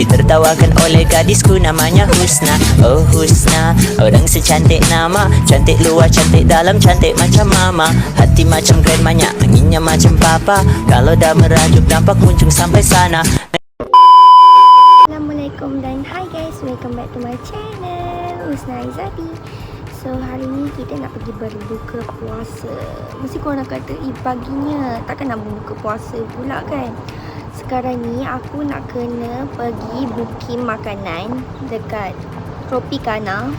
Ditertawakan oleh gadisku namanya Husna. Oh Husna, orang secantik nama. Cantik luar, cantik dalam, cantik macam mama. Hati macam grandmanya, anginnya macam papa. Kalau dah merajuk nampak muncung sampai sana. Assalamualaikum dan hi guys, welcome back to my channel Husna Izadi. So hari ni kita nak pergi berbuka puasa. Mesti korang kata, paginya takkan nak berbuka puasa pula kan. Sekarang ni aku nak kena pergi booking makanan dekat Tropicana.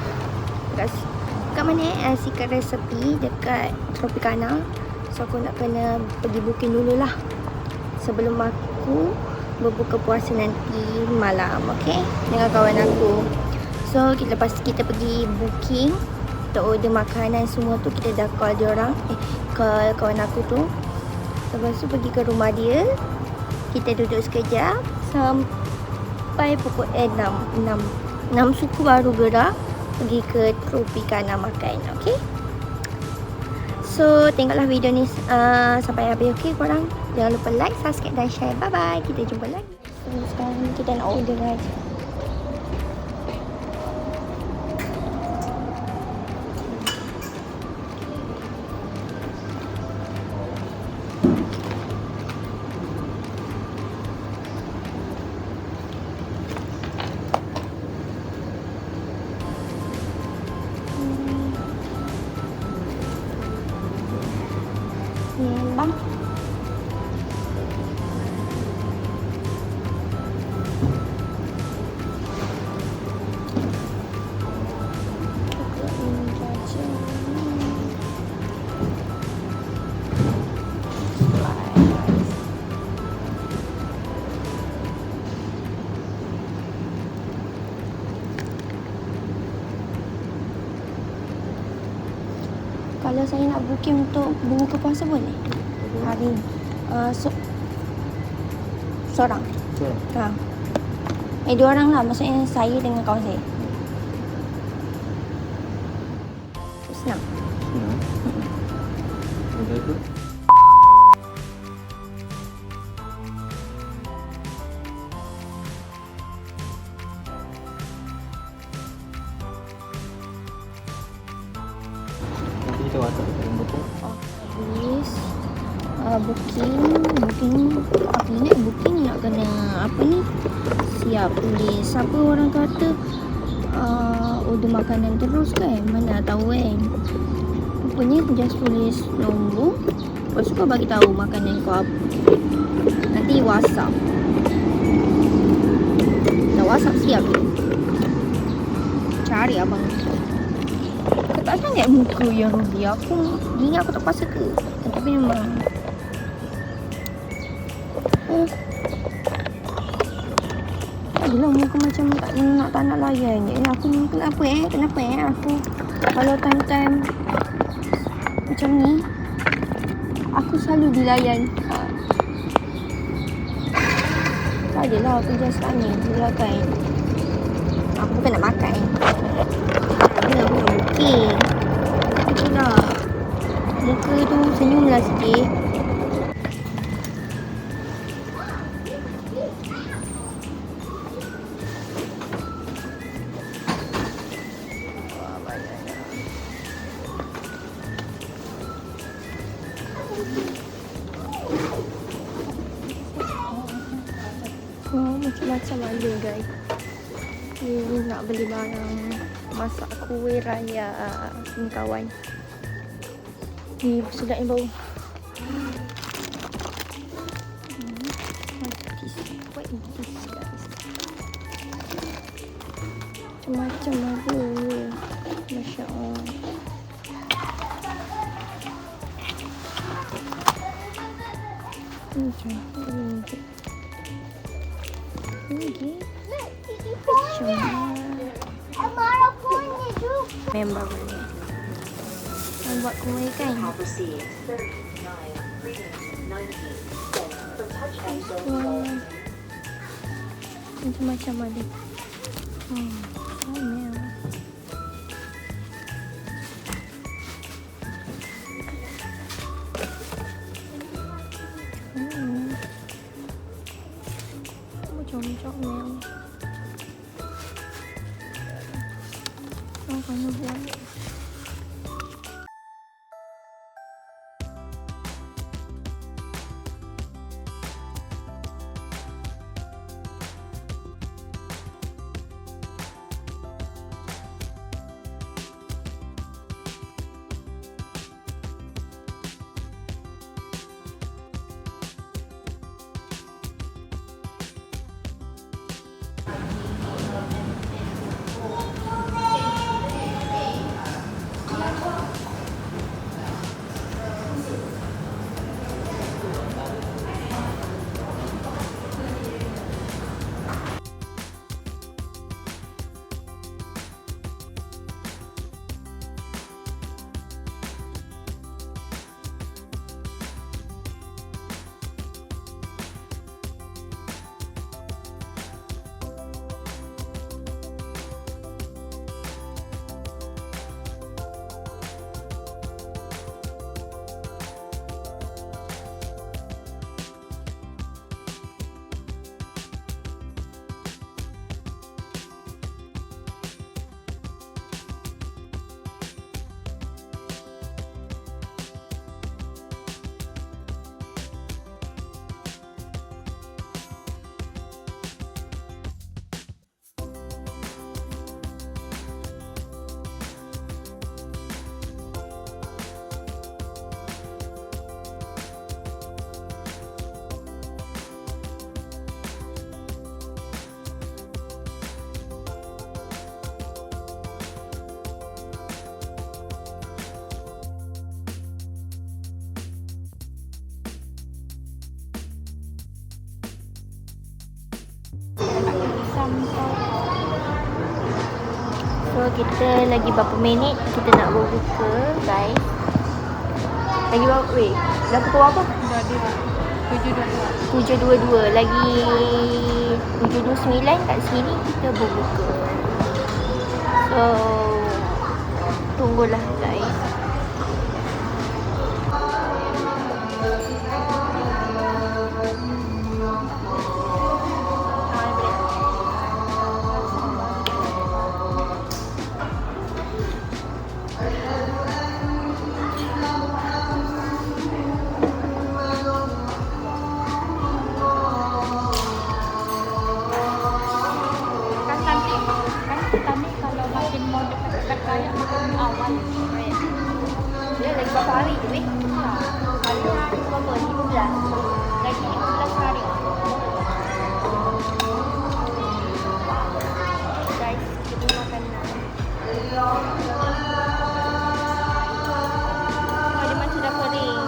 Dekat mana secret recipe dekat Tropicana. So aku nak kena pergi booking dululah sebelum aku berbuka puasa nanti malam, okay, dengan kawan aku. So lepas kita pergi booking, kita order makanan semua tu, kita dah call dia orang, call kawan aku tu. Lepas tu pergi ke rumah dia, kita duduk sekejap sampai pukul 6 suku baru gerak pergi ke Tropicana makan, okay. So tengoklah video ni sampai habis, okay korang. Jangan lupa like, subscribe dan share. Bye bye, kita jumpa lagi. So sekarang ni kita nak order aja. Bang. Kalau saya nak booking untuk berbuka puasa boleh? Hari ni seorang. Dua orang lah, maksudnya saya dengan kawan saya. Senang. Ada tu? Nanti kita WhatsApp dalam booking. Habis booking apa ni, booking nak kena apa ni, siap tulis apa orang kata, order makanan terus kan, mana tahu kan. Rupanya just tulis nombor, lepas tu kau bagi tahu makanan kau apa, nanti WhatsApp. Dah WhatsApp siap je, cari abang tu. Tak sangat muka yang rugi. Aku ingat aku tak puasa ke, tapi memang Yelah, muka macam tak nak layan je. Aku kenapa aku kalau time-time macam ni aku selalu dilayan. Tak adalah, aku just tanya je kan. Aku bukan nak makan, aku nak booking. Itulah, muka tu senyumlah sikit. Macam-macam ada guys. Ni nak beli barang masak kuih raya ni kawan. Ni sedapnya bau. What is this guys? Macam-macam ada. Masya Allah. Member boleh buat kuih kan. Macam-macam ada. Macam-macam kena buang. So kita lagi berapa minit kita nak berbuka guys. Lagi berapa weh? Dah pukul apa? Dah dia 7.22. Lagi 7.29 kat sini kita berbuka. So tunggulah guys. Kami kalau makin mau dekat-dekat kaya makin awal. Dia lagi berapa hari tu weh? Hari berapa? 15. Lagi 15 hari. Guys, kita makan Oh, dia macam dah kering.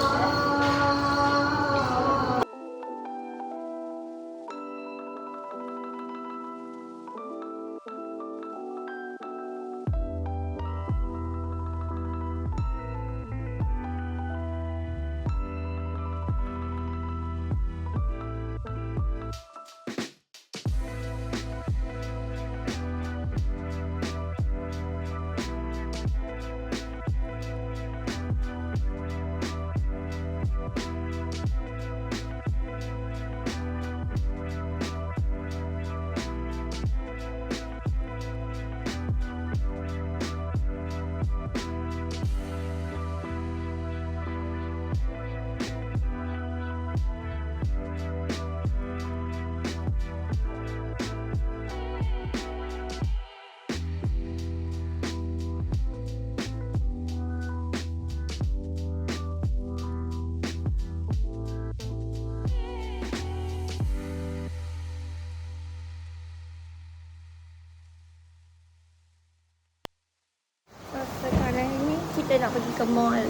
Sekarang ni kita nak pergi ke mall.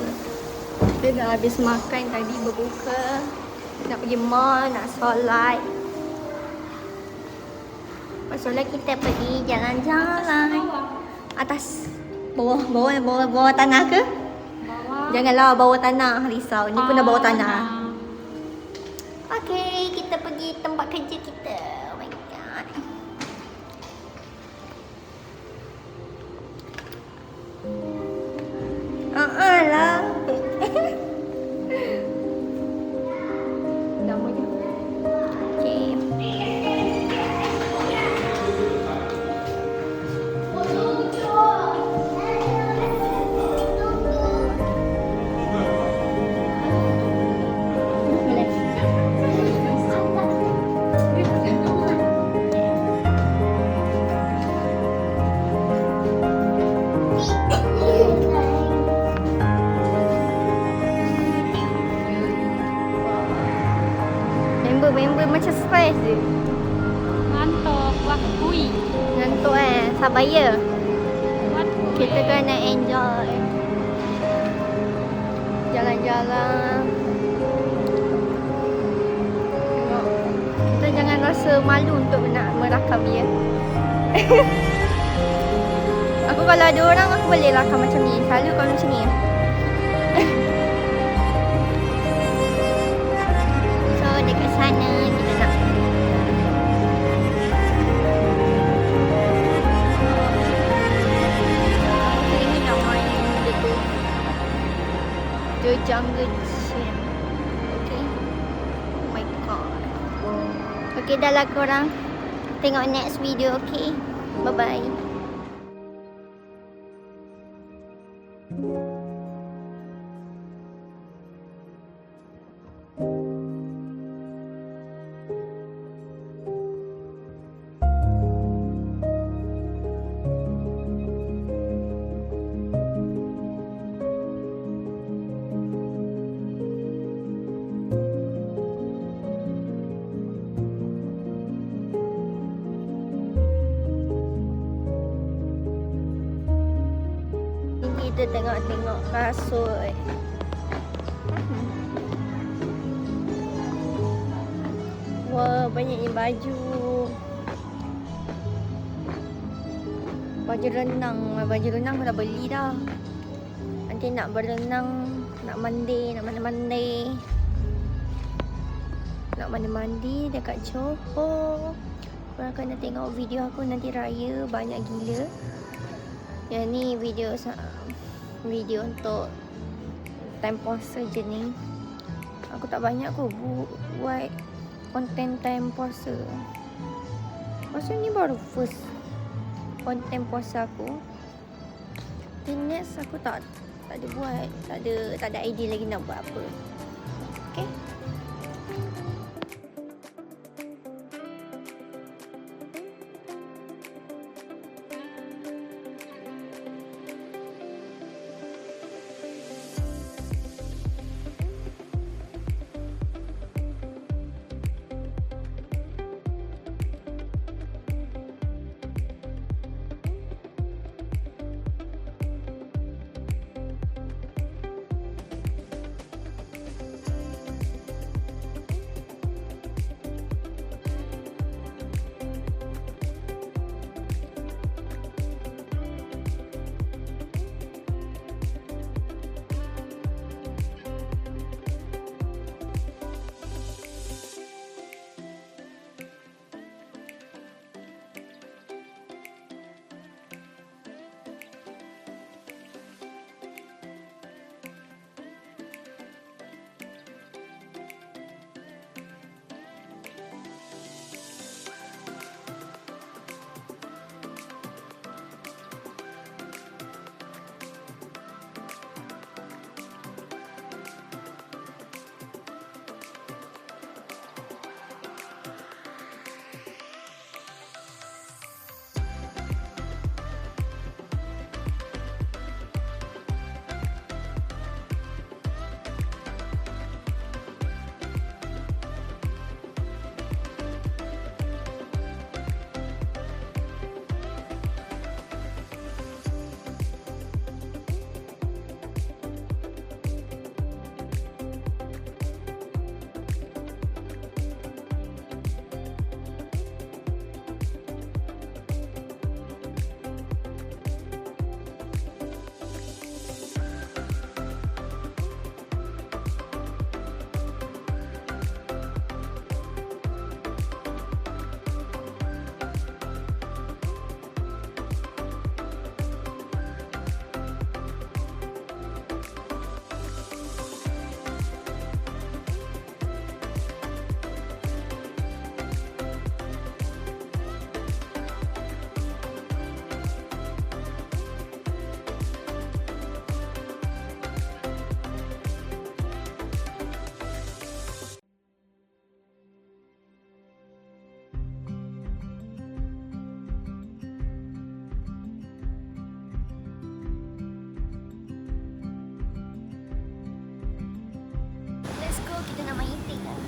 Kita dah habis makan tadi, berbuka. Nak pergi mall, nak solat. Lepas solat kita pergi jalan-jalan. Atas. Bawah tanah ke? Janganlah bawah tanah, risau. Ni pun dah bawah tanah. Okay, kita pergi tempat kerja kita. Oh my god. Lah. Namanya. Okay. sabar ya. Buat Kita kena enjoy. Jalan-jalan. Tengok. Kita jangan rasa malu untuk nak merakam dia. Aku kalau ada orang aku boleh rakam macam ni. Selalu kalau macam ni. So dekat sana kita nak ini namanya benda tu The Jungle Gym. Okay. Oh my god. Okay, dah lah korang. Tengok next video, okay? Bye-bye. Kita tengok-tengok kasut. Wah, banyaknya baju. Baju renang. Baju renang aku dah beli dah. Nanti nak berenang, nak mandi, nak mandi-mandi. Nak mandi-mandi dekat Johor. Korang kena tengok video aku nanti raya banyak gila. Yang ni video untuk time puasa je ni. Aku tak banyak aku buat konten time puasa. Masa ni baru first konten puasa aku. Next aku tak ada buat, tak ada idea lagi nak buat apa. Okay. Kita nak main itik lah.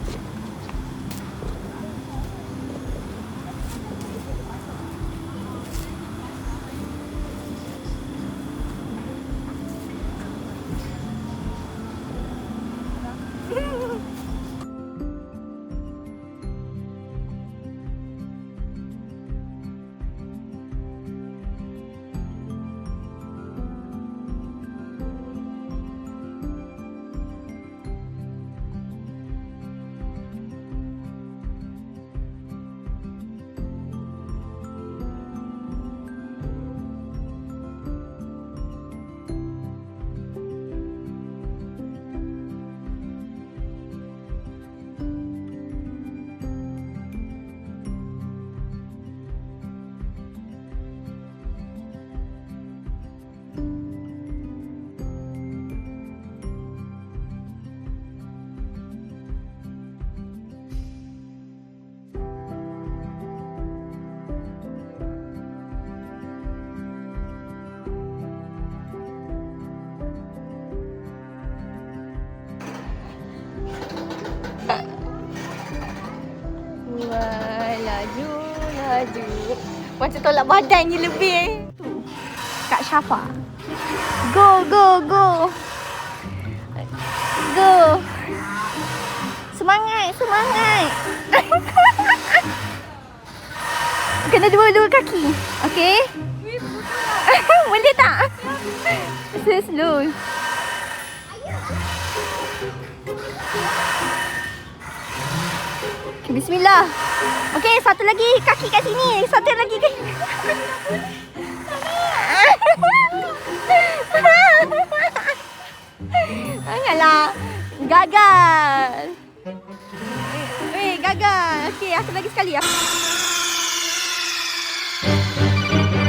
Aduh. Macam tolak badannya lebih. Kak Syafa. Go, go, go. Go. Semangat, semangat. Kena dua-dua kaki. Okey? Boleh tak? Slow. Okay, bismillah. Okey, satu lagi kaki kat sini. Satu lagi kaki. Janganlah. Gagal. Gagal. Okey, aku lagi sekali ya.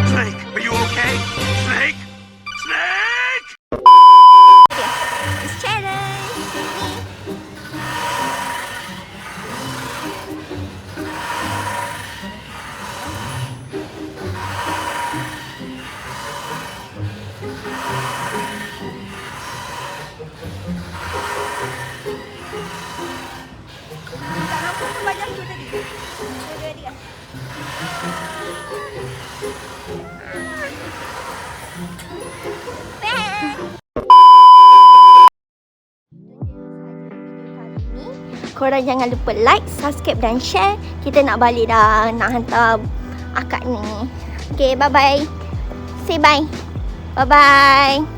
Snake, are you okay? Snake? Snake! It's challenge. Tak nampak tu badan tu tadi. Dia. Korang jangan lupa like, subscribe dan share. Kita nak balik dah, nak hantar akak ni. Okay, bye-bye. Say bye. Bye-bye.